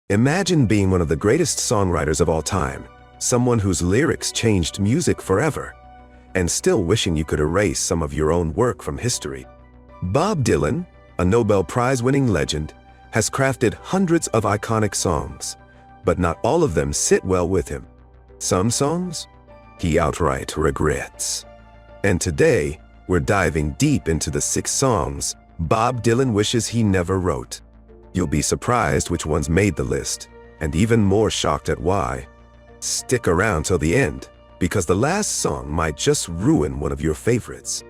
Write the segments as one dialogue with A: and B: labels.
A: Imagine being one of the greatest songwriters of all time, someone whose lyrics changed music forever, and still wishing you could erase some of your own work from history. Bob Dylan, a Nobel Prize-winning legend, has crafted hundreds of iconic songs, but not all of them sit well with him. Some songs, he outright regrets. And today, we're diving deep into the 6 songs Bob Dylan wishes he never wrote. You'll be surprised which ones made the list, and even more shocked at why. Stick around till the end, because the last song might just ruin one of your favorites.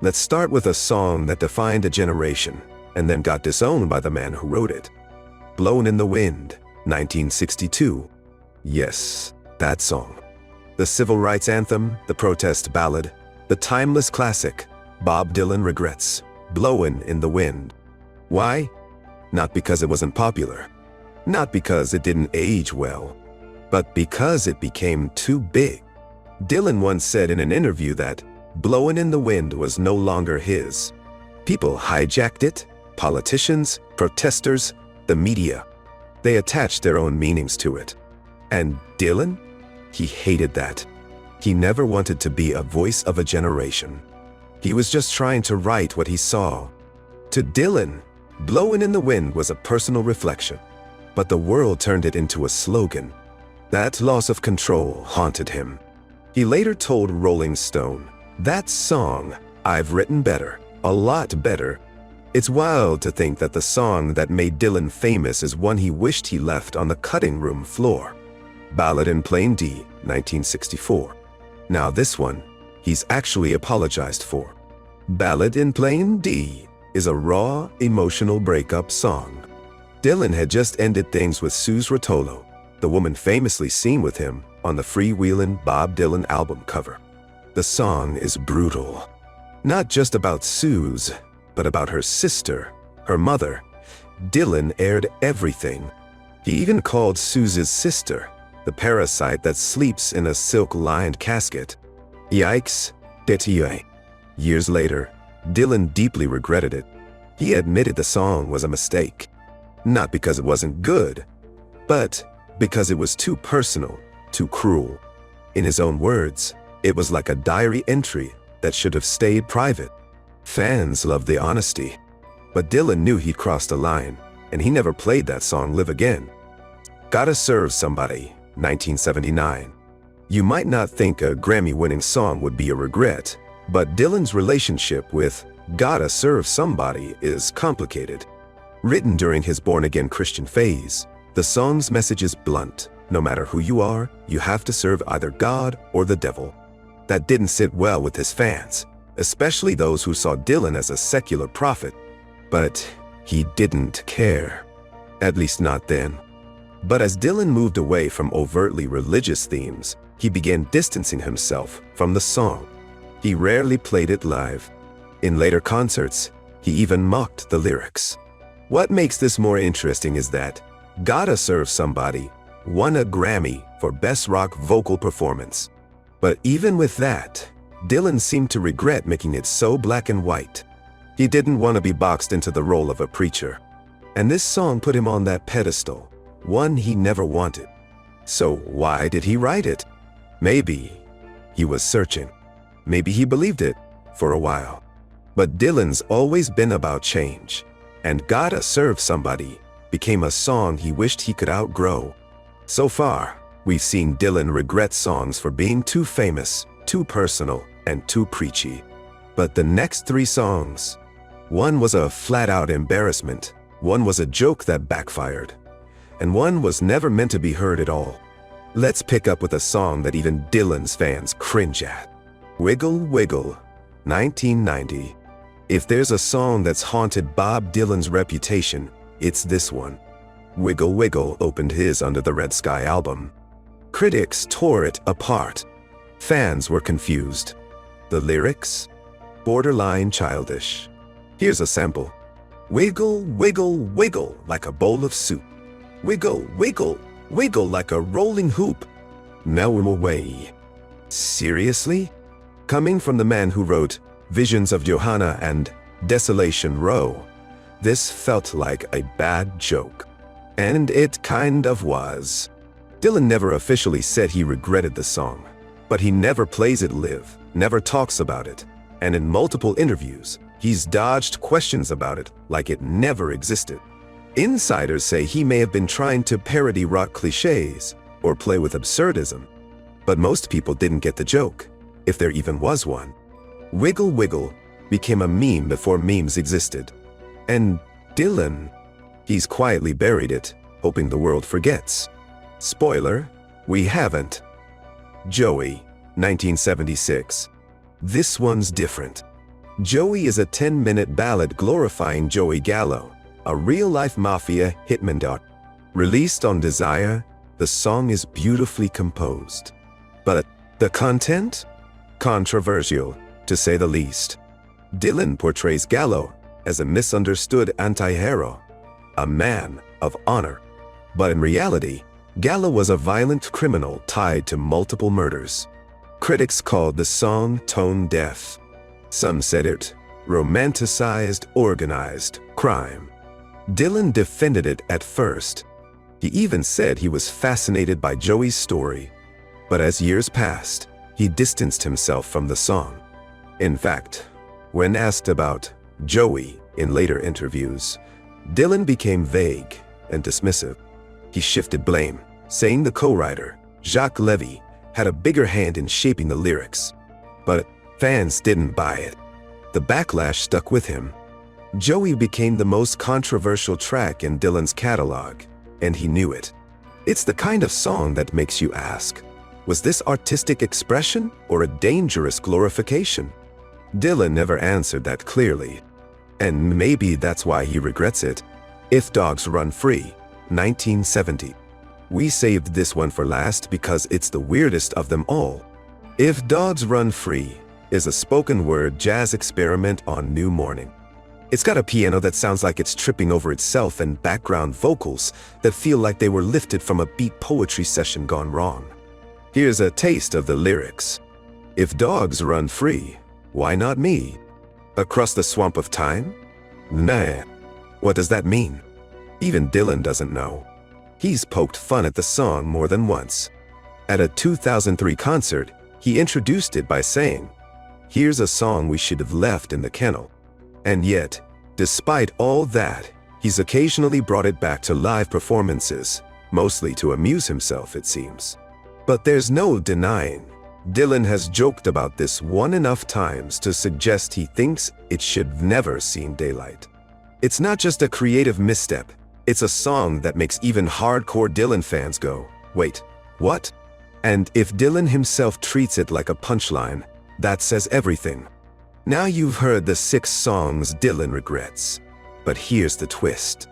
A: Let's start with a song that defined a generation, and then got disowned by the man who wrote it. Blown in the Wind, 1962. Yes, that song. The civil rights anthem, the protest ballad, the timeless classic, Bob Dylan regrets, Blowin' in the Wind. Why? Not because it wasn't popular, not because it didn't age well, but because it became too big. Dylan once said in an interview that Blowin' in the Wind was no longer his. People hijacked it, politicians, protesters, the media. They attached their own meanings to it. And Dylan? He hated that. He never wanted to be a voice of a generation. He was just trying to write what he saw. To Dylan, Blowin' in the Wind was a personal reflection, but the world turned it into a slogan. That loss of control haunted him. He later told Rolling Stone, "That song, I've written better, a lot better." It's wild to think that the song that made Dylan famous is one he wished he left on the cutting room floor. Ballad in Plain D, 1964. Now this one, he's actually apologized for. Ballad in Plain D is a raw, emotional breakup song. Dylan had just ended things with Suze Rotolo, the woman famously seen with him on the freewheelin' Bob Dylan album cover. The song is brutal. Not just about Suze, but about her sister, her mother. Dylan aired everything. He even called Suze's sister the parasite that sleeps in a silk-lined casket. Yikes, détié. Years later, Dylan deeply regretted it. He admitted the song was a mistake. Not because it wasn't good, but because it was too personal, too cruel. In his own words, it was like a diary entry that should have stayed private. Fans loved the honesty, but Dylan knew he'd crossed a line, and he never played that song live again. Gotta Serve Somebody, 1979. You might not think a Grammy-winning song would be a regret, but Dylan's relationship with Gotta Serve Somebody is complicated. Written during his born-again Christian phase, the song's message is blunt. No matter who you are, you have to serve either God or the devil. That didn't sit well with his fans, especially those who saw Dylan as a secular prophet. But he didn't care. At least not then. But as Dylan moved away from overtly religious themes, he began distancing himself from the song. He rarely played it live. In later concerts, he even mocked the lyrics. What makes this more interesting is that Gotta Serve Somebody won a Grammy for Best Rock Vocal Performance. But even with that, Dylan seemed to regret making it so black and white. He didn't want to be boxed into the role of a preacher. And this song put him on that pedestal, one he never wanted. So why did he write it? Maybe he was searching. Maybe he believed it for a while. But Dylan's always been about change, and Gotta Serve Somebody became a song he wished he could outgrow. So far, we've seen Dylan regret songs for being too famous, too personal, and too preachy. But the next 3 songs, one was a flat-out embarrassment, one was a joke that backfired, and one was never meant to be heard at all. Let's pick up with a song that even Dylan's fans cringe at. Wiggle Wiggle, 1990. If there's a song that's haunted Bob Dylan's reputation, it's this one. Wiggle Wiggle opened his Under the Red Sky album. Critics tore it apart. Fans were confused. The lyrics? Borderline childish. Here's a sample. Wiggle, wiggle, wiggle like a bowl of soup. Wiggle, wiggle, wiggle like a rolling hoop. Now we're away. Seriously? Coming from the man who wrote Visions of Johanna and Desolation Row, this felt like a bad joke. And it kind of was. Dylan never officially said he regretted the song, but he never plays it live, never talks about it, and in multiple interviews, he's dodged questions about it like it never existed. Insiders say he may have been trying to parody rock cliches or play with absurdism, but most people didn't get the joke, if there even was one. Wiggle Wiggle became a meme before memes existed. And Dylan, he's quietly buried it, hoping the world forgets. Spoiler, we haven't. Joey, 1976. This one's different. Joey is a 10-minute ballad glorifying Joey Gallo, a real-life mafia hitman. Released on Desire, the song is beautifully composed. But the content? Controversial, to say the least. Dylan portrays Gallo as a misunderstood anti-hero, a man of honor. But in reality, Gallo was a violent criminal tied to multiple murders. Critics called the song tone-deaf. Some said it romanticized organized crime. Dylan defended it at first. He even said he was fascinated by Joey's story. But as years passed, he distanced himself from the song. In fact, when asked about Joey in later interviews, Dylan became vague and dismissive. He shifted blame, saying the co-writer, Jacques Levy, had a bigger hand in shaping the lyrics. But fans didn't buy it. The backlash stuck with him. Joey became the most controversial track in Dylan's catalog, and he knew it. It's the kind of song that makes you ask, was this artistic expression or a dangerous glorification? Dylan never answered that clearly, and maybe that's why he regrets it. If Dogs Run Free, 1970. We saved this one for last because it's the weirdest of them all. If Dogs Run Free is a spoken word jazz experiment on New Morning. It's got a piano that sounds like it's tripping over itself and background vocals that feel like they were lifted from a beat poetry session gone wrong. Here's a taste of the lyrics. If dogs run free, why not me? Across the swamp of time? Nah. What does that mean? Even Dylan doesn't know. He's poked fun at the song more than once. At a 2003 concert, he introduced it by saying, "Here's a song we should have left in the kennel." And yet, despite all that, he's occasionally brought it back to live performances, mostly to amuse himself, it seems. But there's no denying, Dylan has joked about this one enough times to suggest he thinks it should never seen daylight. It's not just a creative misstep, it's a song that makes even hardcore Dylan fans go, "Wait, what?" And if Dylan himself treats it like a punchline, that says everything. Now you've heard the 6 songs Dylan regrets, but here's the twist.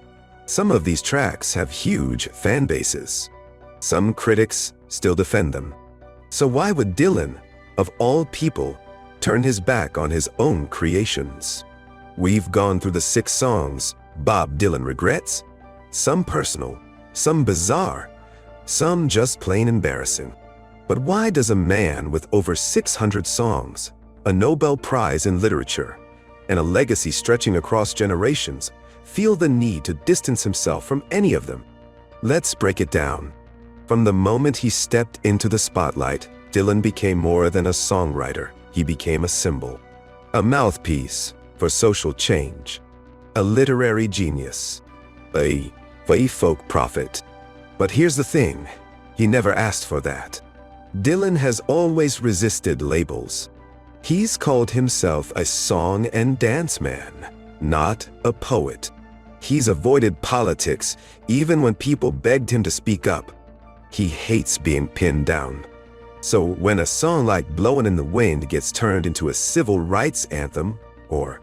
A: Some of these tracks have huge fan bases. Some critics still defend them. So why would Dylan, of all people, turn his back on his own creations? We've gone through the 6 songs Bob Dylan regrets, some personal, some bizarre, some just plain embarrassing. But why does a man with over 600 songs, a Nobel Prize in literature, and a legacy stretching across generations, feel the need to distance himself from any of them? Let's break it down. From the moment he stepped into the spotlight, Dylan became more than a songwriter. He became a symbol, a mouthpiece for social change, a literary genius, a folk prophet. But here's the thing, he never asked for that. Dylan has always resisted labels. He's called himself a song and dance man, not a poet. He's avoided politics even when people begged him to speak up. He hates being pinned down. So when a song like Blowin' in the Wind gets turned into a civil rights anthem, or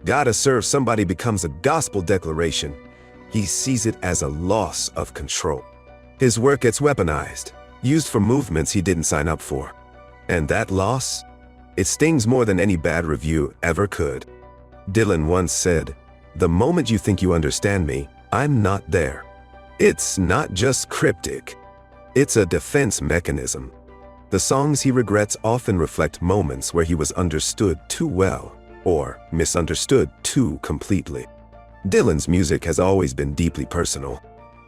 A: Gotta Serve Somebody becomes a gospel declaration, he sees it as a loss of control. His work gets weaponized, used for movements he didn't sign up for. And that loss? It stings more than any bad review ever could. Dylan once said, "The moment you think you understand me, I'm not there." It's not just cryptic. It's a defense mechanism. The songs he regrets often reflect moments where he was understood too well, or misunderstood too completely. Dylan's music has always been deeply personal.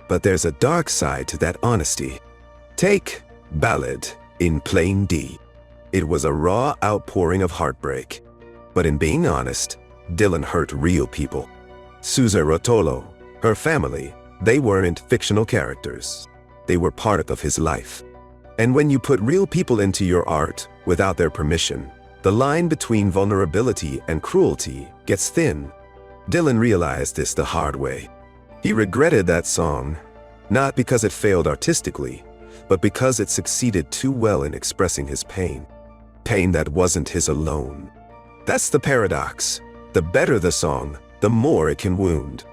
A: But there's a dark side to that honesty. Take Ballad in plain D. It was a raw outpouring of heartbreak. But in being honest, Dylan hurt real people. Suze Rotolo, her family, they weren't fictional characters. They were part of his life. And when you put real people into your art without their permission, the line between vulnerability and cruelty gets thin. Dylan realized this the hard way. He regretted that song, not because it failed artistically, but because it succeeded too well in expressing his pain. Pain that wasn't his alone. That's the paradox. The better the song, the more it can wound.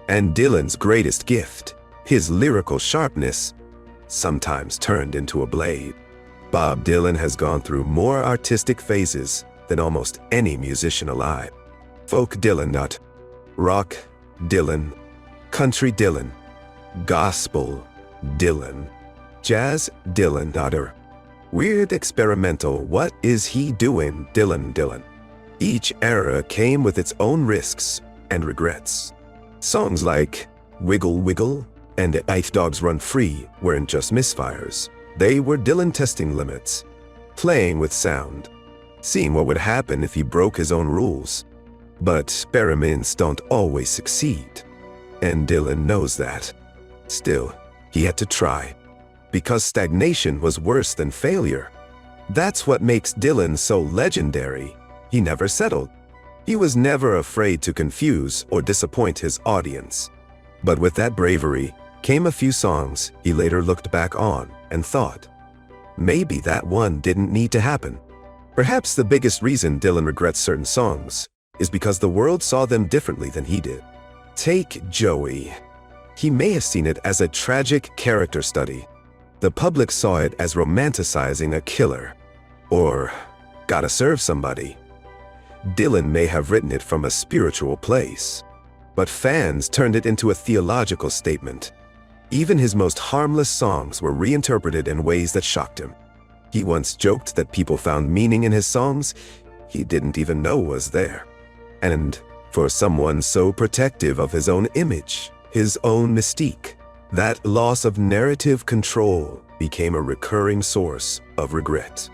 A: And Dylan's greatest gift, his lyrical sharpness, sometimes turned into a blade. Bob Dylan has gone through more artistic phases than almost any musician alive. Folk Dylan, not rock Dylan, country Dylan, gospel Dylan, jazz Dylan, not weird experimental what is he doing Dylan. Each era came with its own risks and regrets. Songs like Wiggle Wiggle and If Dogs Run Free weren't just misfires. They were Dylan testing limits, playing with sound, seeing what would happen if he broke his own rules. But experiments don't always succeed, and Dylan knows that. Still, he had to try, because stagnation was worse than failure. That's what makes Dylan so legendary. He never settled. He was never afraid to confuse or disappoint his audience. But with that bravery came a few songs he later looked back on and thought, maybe that one didn't need to happen. Perhaps the biggest reason Dylan regrets certain songs is because the world saw them differently than he did. Take Joey. He may have seen it as a tragic character study. The public saw it as romanticizing a killer, or gotta serve somebody. Dylan may have written it from a spiritual place, but fans turned it into a theological statement. Even his most harmless songs were reinterpreted in ways that shocked him. He once joked that people found meaning in his songs he didn't even know was there. And for someone so protective of his own image, his own mystique, that loss of narrative control became a recurring source of regret.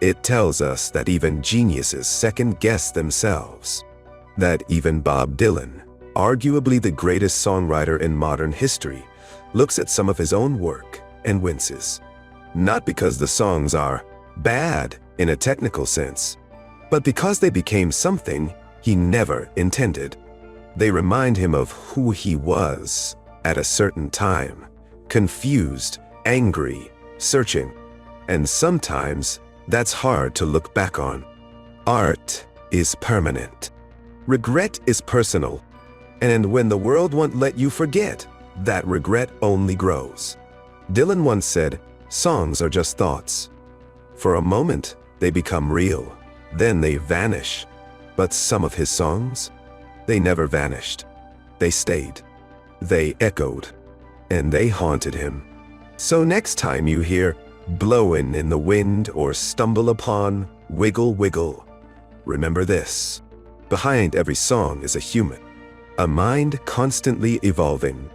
A: It tells us that even geniuses second-guess themselves. That even Bob Dylan, arguably the greatest songwriter in modern history, looks at some of his own work and winces. Not because the songs are bad in a technical sense, but because they became something he never intended. They remind him of who he was at a certain time, confused, angry, searching, and sometimes that's hard to look back on. Art is permanent. Regret is personal, and when the world won't let you forget, that regret only grows. Dylan once said, songs are just thoughts. For a moment, they become real, then they vanish. But some of his songs, they never vanished. They stayed. They echoed. And they haunted him. So next time you hear Blowin' in the Wind or stumble upon Wiggle Wiggle, remember this. Behind every song is a human. A mind constantly evolving.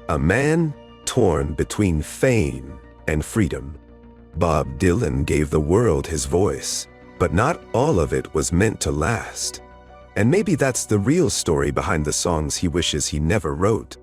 A: A man torn between fame and freedom. Bob Dylan gave the world his voice, but not all of it was meant to last. And maybe that's the real story behind the songs he wishes he never wrote.